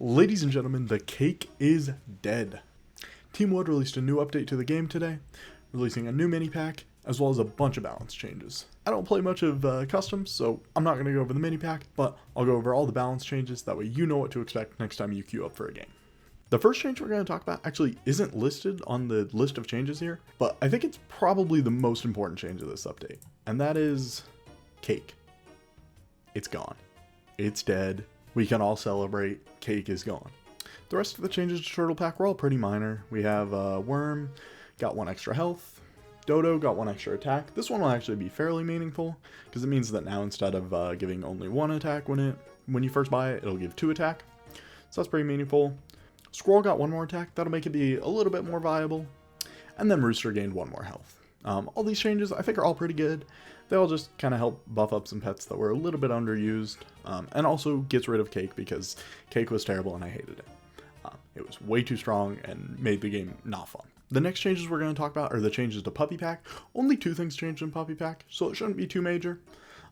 Ladies and gentlemen, the cake is dead. Team Wood released a new update to the game today, releasing a new mini pack, as well as a bunch of balance changes. I don't play much of customs, so I'm not going to go over the mini pack, but I'll go over all the balance changes, that way you know what to expect next time you queue up for a game. The first change we're going to talk about actually isn't listed on the list of changes here, but I think it's probably the most important change of this update, and that is cake. It's gone. It's dead. We can all celebrate. Cake is gone. The rest of the changes to Turtle Pack were all pretty minor. We have Worm got 1 extra health. Dodo got 1 extra attack. This one will actually be fairly meaningful because it means that now instead of giving only 1 attack when you first buy it, it'll give 2 attack. So that's pretty meaningful. Squirrel got 1 more attack. That'll make it be a little bit more viable. And then Rooster gained 1 more health. All these changes I think are all pretty good. They all just kind of help buff up some pets that were a little bit underused, and also gets rid of Cake because Cake was terrible and I hated it. It was way too strong and made the game not fun. The next changes we're going to talk about are the changes to Puppy Pack. Only 2 things changed in Puppy Pack, so it shouldn't be too major.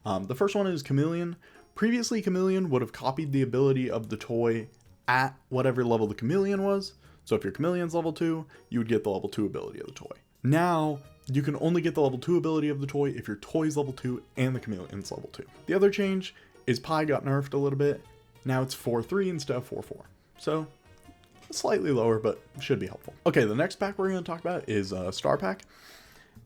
The first one is Chameleon. Previously, Chameleon would have copied the ability of the toy at whatever level the Chameleon was. So if your Chameleon's level 2, you would get the level 2 ability of the toy. Now, you can only get the level 2 ability of the toy if your toy's level 2 and the Chameleon's level 2. The other change is Pie got nerfed a little bit. Now it's 4-3 instead of 4-4. So, slightly lower, but should be helpful. Okay, the next pack we're going to talk about is Star Pack.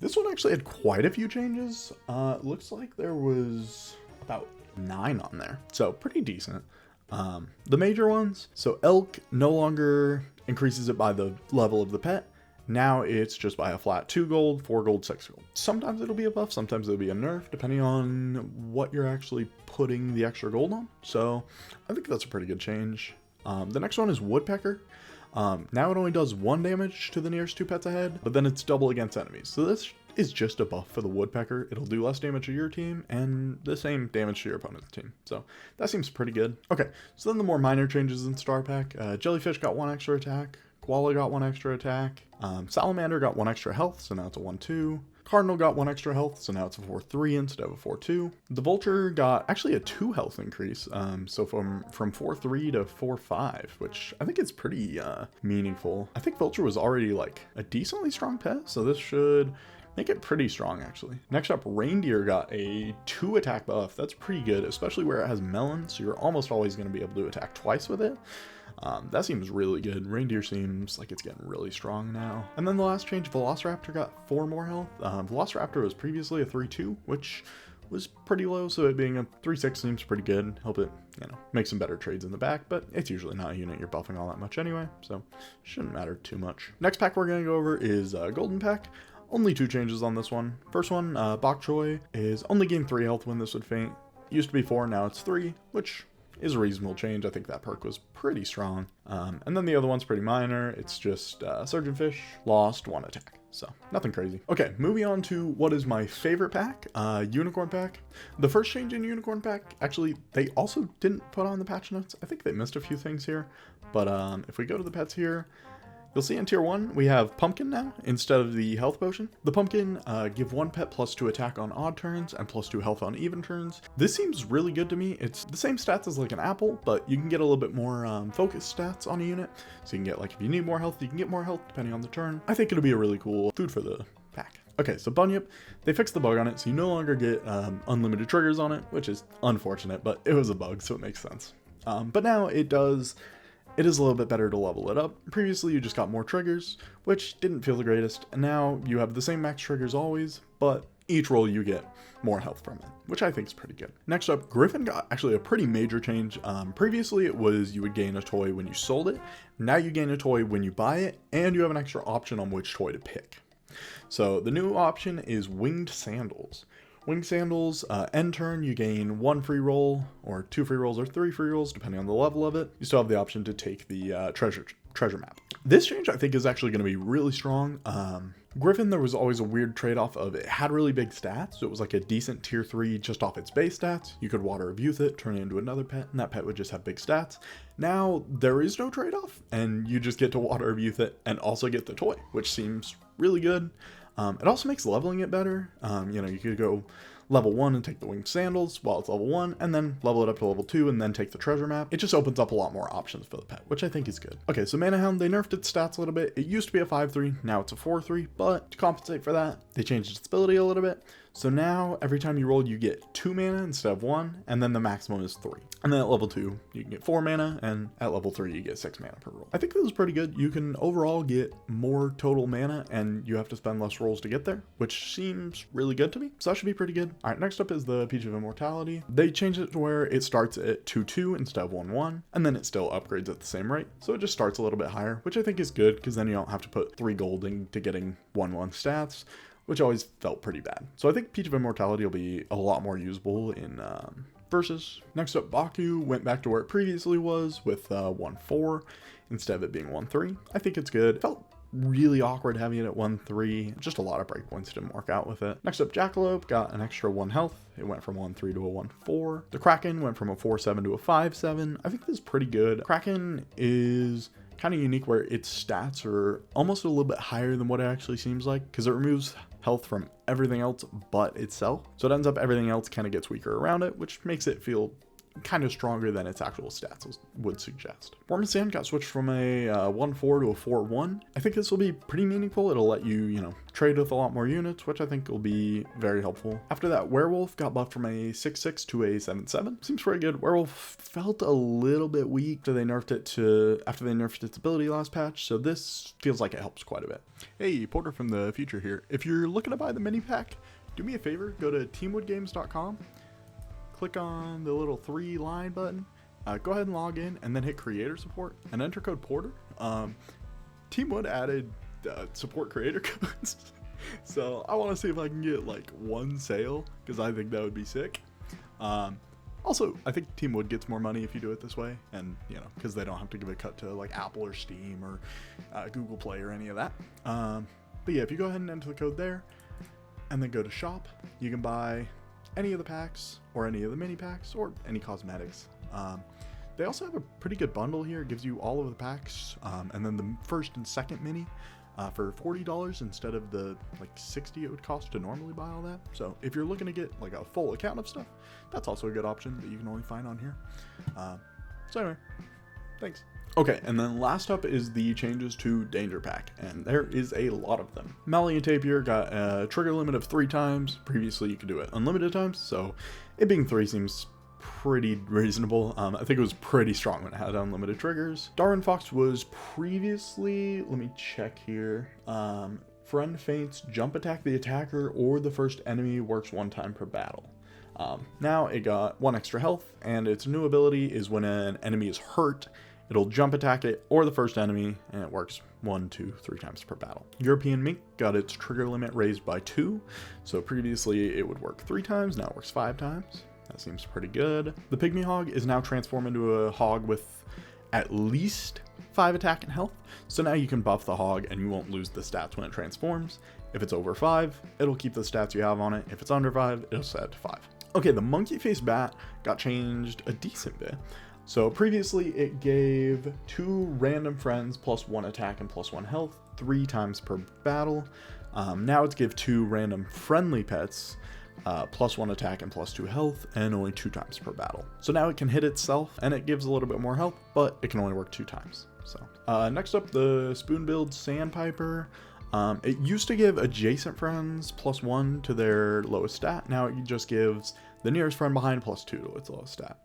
This one actually had quite a few changes. Looks like there was about 9 on there. So, pretty decent. The major ones, so Elk no longer increases it by the level of the pet. Now it's just by a flat 2 gold, 4 gold, 6 gold. Sometimes it'll be a buff, sometimes it'll be a nerf, depending on what you're actually putting the extra gold on. So I think that's a pretty good change. The next one is Woodpecker. Now it only does 1 damage to the nearest 2 pets ahead, but then it's double against enemies. So this is just a buff for the Woodpecker. It'll do less damage to your team and the same damage to your opponent's team. So that seems pretty good. Okay, so then the more minor changes in Star Pack. Jellyfish got 1 extra attack. Koala got 1 extra attack. Salamander got 1 extra health, so now it's a 1-2. Cardinal got 1 extra health, so now it's a 4-3 instead of a 4-2. The Vulture got actually a 2 health increase, so from 4-3 to 4-5, which I think is pretty meaningful. I think Vulture was already like a decently strong pet, so this should make it pretty strong actually. Next up, Reindeer got a 2 attack buff. That's pretty good, especially where it has melon, so you're almost always going to be able to attack twice with it. That seems really good. Reindeer seems like it's getting really strong now. And then the last change, Velociraptor got 4 more health. Velociraptor was previously a 3-2, which was pretty low, so it being a 3-6 seems pretty good. Help it, make some better trades in the back, but it's usually not a unit you're buffing all that much anyway, so shouldn't matter too much. Next pack we're going to go over is Golden Pack. Only 2 changes on this one. First one, Bok Choy is only gain 3 health when this would faint. Used to be 4, now it's 3, which is a reasonable change. I think that perk was pretty strong. And then the other one's pretty minor. It's just Surgeonfish lost 1 attack. So nothing crazy. Okay, moving on to what is my favorite pack, Unicorn Pack. The first change in Unicorn Pack, actually, they also didn't put on the patch notes. I think they missed a few things here. But if we go to the pets here, you'll see in tier 1, we have Pumpkin now, instead of the health potion. The Pumpkin give 1 pet +2 attack on odd turns, and +2 health on even turns. This seems really good to me. It's the same stats as like an apple, but you can get a little bit more focus stats on a unit. So you can get, like, if you need more health, you can get more health depending on the turn. I think it'll be a really cool food for the pack. Okay, so Bunyip, they fixed the bug on it, so you no longer get unlimited triggers on it, which is unfortunate, but it was a bug, so it makes sense. But now it is a little bit better to level it up. Previously, you just got more triggers, which didn't feel the greatest, and now you have the same max triggers always, but each roll you get more health from it, which I think is pretty good. Next up, Griffin got actually a pretty major change. Previously, it was you would gain a toy when you sold it. Now you gain a toy when you buy it, and you have an extra option on which toy to pick. So the new option is Winged Sandals. Winged Sandals, end turn, you gain 1 free roll, or 2 free rolls, or 3 free rolls, depending on the level of it. You still have the option to take the treasure map. This change, I think, is actually going to be really strong. Griffin, there was always a weird trade-off of it had really big stats, so it was like a decent tier 3 just off its base stats. You could water abuse it, turn it into another pet, and that pet would just have big stats. Now, there is no trade-off, and you just get to water abuse it and also get the toy, which seems really good. It also makes leveling it better. You could go level 1 and take the winged sandals while it's level 1, and then level it up to level 2 and then take the treasure map. It just opens up a lot more options for the pet, which I think is good. Okay, so Mana Hound, they nerfed its stats a little bit. It used to be a 5-3, now it's a 4-3, but to compensate for that, they changed its ability a little bit. So now every time you roll, you get 2 mana instead of 1, and then the maximum is 3. And then at level 2, you can get 4 mana, and at level 3, you get 6 mana per roll. I think this is pretty good. You can overall get more total mana, and you have to spend less rolls to get there, which seems really good to me. So that should be pretty good. All right, next up is the Peach of Immortality. They changed it to where it starts at 2-2 instead of 1-1, and then it still upgrades at the same rate. So it just starts a little bit higher, which I think is good, because then you don't have to put 3 gold into getting 1-1 stats, which always felt pretty bad. So I think Peach of Immortality will be a lot more usable in versus. Next up, Baku went back to where it previously was with 1-4 instead of it being 1-3. I think it's good. Felt really awkward having it at 1-3. Just a lot of breakpoints didn't work out with it. Next up, Jackalope got an extra 1 health. It went from 1-3 to a 1-4. The Kraken went from a 4-7 to a 5-7. I think this is pretty good. Kraken is kind of unique where its stats are almost a little bit higher than what it actually seems like, because it removes health from everything else but itself. So it ends up everything else kind of gets weaker around it, which makes it feel kind of stronger than its actual stats would suggest. Wormasand got switched from a 1-4 to a 4-1. I think this will be pretty meaningful. It'll let you, trade with a lot more units, which I think will be very helpful. After that, Werewolf got buffed from a 6-6 to a 7-7. Seems pretty good. Werewolf felt a little bit weak after they nerfed its ability last patch, so this feels like it helps quite a bit. Hey, Porter from the future here. If you're looking to buy the mini pack, do me a favor, go to teamwoodgames.com. Click on the little 3-line button, go ahead and log in, and then hit creator support and enter code Porter. Teamwood added support creator codes, so I want to see if I can get like 1 sale, because I think that would be sick. Also, I think Teamwood gets more money if you do it this way, and because they don't have to give a cut to like Apple or Steam or Google Play or any of that. But yeah, if you go ahead and enter the code there and then go to shop, you can buy any of the packs or any of the mini packs or any cosmetics. They also have a pretty good bundle here. It gives you all of the packs and then the first and second mini for $40 instead of the like $60 it would cost to normally buy all that. So if you're looking to get like a full account of stuff, that's also a good option that you can only find on here. So anyway, thanks. Okay, and then last up is the changes to Danger Pack, and there is a lot of them. Malleus Tapir got a trigger limit of 3 times. Previously, you could do it unlimited times, so it being 3 seems pretty reasonable. I think it was pretty strong when it had unlimited triggers. Darwin Fox was previously, let me check here, friend feints, jump attack the attacker or the first enemy works 1 time per battle. Now it got 1 extra health, and its new ability is when an enemy is hurt, it'll jump attack it or the first enemy, and it works 1, 2, 3 times per battle. European Mink got its trigger limit raised by 2. So previously it would work 3 times, now it works 5 times. That seems pretty good. The Pygmy Hog is now transformed into a hog with at least 5 attack and health. So now you can buff the hog and you won't lose the stats when it transforms. If it's over 5, it'll keep the stats you have on it. If it's under 5, it'll set it to 5. Okay, the Monkey Face Bat got changed a decent bit. So previously it gave 2 random friends plus 1 attack and plus 1 health 3 times per battle. Now it's give 2 random friendly pets plus 1 attack and plus 2 health and only 2 times per battle. So now it can hit itself and it gives a little bit more health, but it can only work 2 times. So next up, the Spoonbilled Sandpiper. It used to give adjacent friends plus 1 to their lowest stat. Now it just gives the nearest friend behind plus 2 to its lowest stat.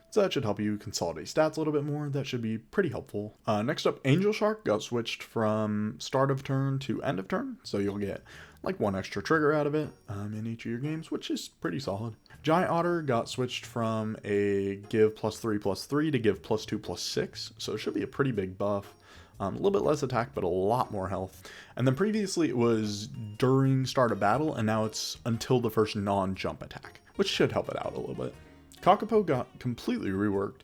So that should help you consolidate stats a little bit more. That should be pretty helpful. Next up, Angel Shark got switched from start of turn to end of turn. So you'll get like 1 extra trigger out of it in each of your games, which is pretty solid. Giant Otter got switched from a give +3/+3 to give +2/+6. So it should be a pretty big buff. A little bit less attack, but a lot more health. And then previously it was during start of battle, and now it's until the first non-jump attack, which should help it out a little bit. Kakapo got completely reworked.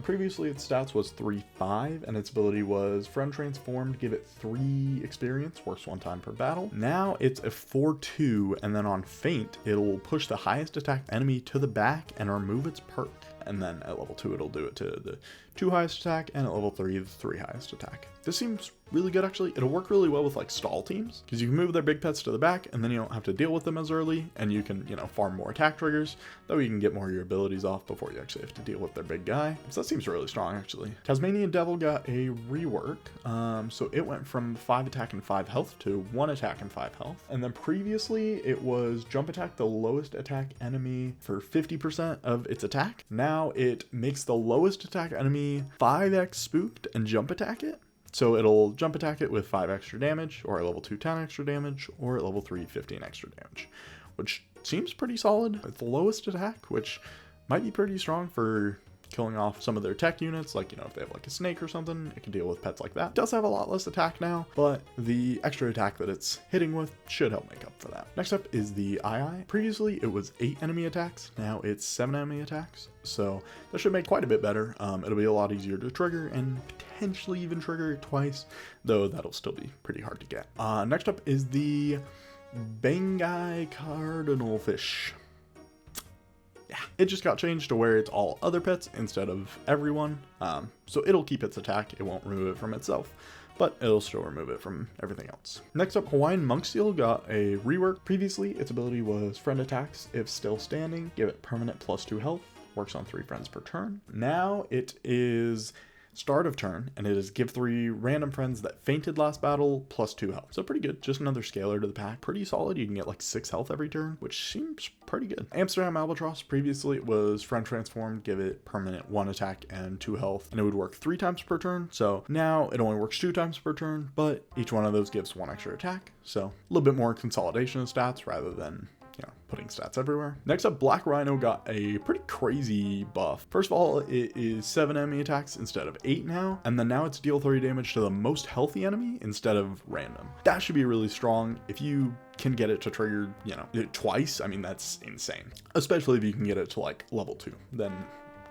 Previously its stats was 3-5 and its ability was friend transformed, give it 3 experience, works 1 time per battle. Now it's a 4-2 and then on feint it'll push the highest attacked enemy to the back and remove its perk. And then at level 2 it'll do it to the 2 highest attack, and at level 3, the 3 highest attack. This seems really good actually. It'll work really well with like stall teams because you can move their big pets to the back and then you don't have to deal with them as early, and you can, farm more attack triggers. That way you can get more of your abilities off before you actually have to deal with their big guy. So that seems really strong actually. Tasmanian Devil got a rework. So it went from 5 attack and 5 health to 1 attack and 5 health. And then previously it was jump attack the lowest attack enemy for 50% of its attack. Now it makes the lowest attack enemy 5x spooked and jump attack it. So it'll jump attack it with 5 extra damage, or at level 2 10 extra damage, or at level 3 15 extra damage, which seems pretty solid. It's the lowest attack, which might be pretty strong for killing off some of their tech units, like, if they have like a snake or something, it can deal with pets like that. It does have a lot less attack now, but the extra attack that it's hitting with should help make up for that. Next up is the II. Previously it was 8 enemy attacks, now it's 7 enemy attacks, so that should make quite a bit better. It'll be a lot easier to trigger and potentially even trigger it twice, though that'll still be pretty hard to get. Next up is the Bangai Cardinal Fish. It just got changed to where it's all other pets instead of everyone. So it'll keep its attack, it won't remove it from itself, but it'll still remove it from everything else. Next up, Hawaiian Monk Seal got a rework. Previously, its ability was friend attacks if still standing, give it permanent +2 health, works on 3 friends per turn. Now it is start of turn, and it is give 3 random friends that fainted last battle +2 health. So pretty good, just another scaler to the pack. Pretty solid, you can get like 6 health every turn, which seems pretty good. Amsterdam Albatross, previously it was friend transform, give it permanent 1 attack and 2 health, and it would work 3 times per turn. So now it only works 2 times per turn, but each one of those gives 1 extra attack. So a little bit more consolidation of stats rather than putting stats everywhere. Next up, Black Rhino got a pretty crazy buff. First of all, it is 7 enemy attacks instead of 8 now, and then now it's deal 30 damage to the most healthy enemy instead of random. That should be really strong. If you can get it to trigger, twice, I mean, that's insane. Especially if you can get it to like level 2, then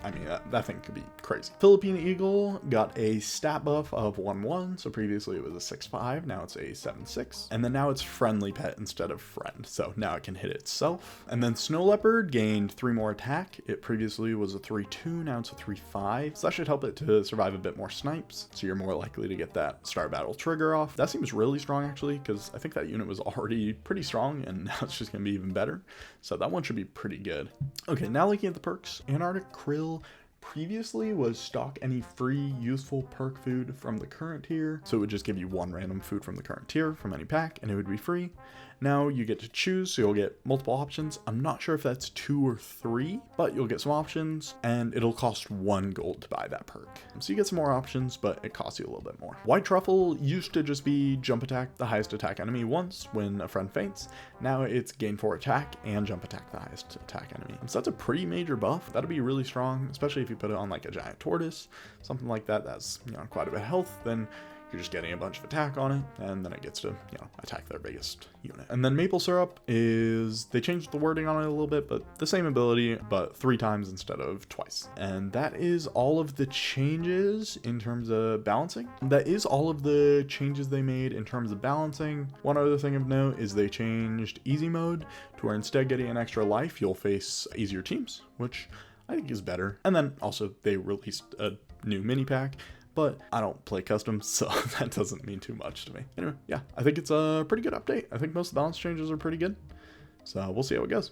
I mean, that thing could be crazy. Philippine Eagle got a stat buff of 1/1, so previously it was a 6/5, now it's a 7/6, and then now it's friendly pet instead of friend, so now it can hit itself. And then Snow Leopard gained 3 more attack. It previously was a 3/2, now it's a 3/5, so that should help it to survive a bit more snipes, so you're more likely to get that Star Battle trigger off. That seems really strong actually, because I think that unit was already pretty strong, and now it's just gonna be even better, so that one should be pretty good. Okay, now looking at the perks. Antarctic Krill previously was stock any free useful perk food from the current tier, so it would just give you 1 random food from the current tier from any pack and it would be free. Now you get to choose, so you'll get multiple options. I'm not sure if that's 2 or 3, but you'll get some options and it'll cost 1 gold to buy that perk. So you get some more options, but it costs you a little bit more. White Truffle used to just be jump attack the highest attack enemy once when a friend faints. Now it's gain 4 attack and jump attack the highest attack enemy. So that's a pretty major buff. That'll be really strong, especially if you put it on like a giant tortoise, something like that. That's quite a bit of health. Then you're just getting a bunch of attack on it, and then it gets to, attack their biggest unit. And then Maple Syrup is, they changed the wording on it a little bit, but the same ability, but 3 times instead of twice. And that is all of the changes in terms of balancing. That is all of the changes they made in terms of balancing. One other thing of note is they changed easy mode to where instead of getting an extra life, you'll face easier teams, which I think is better. And then also they released a new mini pack, but I don't play custom, so that doesn't mean too much to me. Anyway, yeah, I think it's a pretty good update. I think most of the balance changes are pretty good, so we'll see how it goes.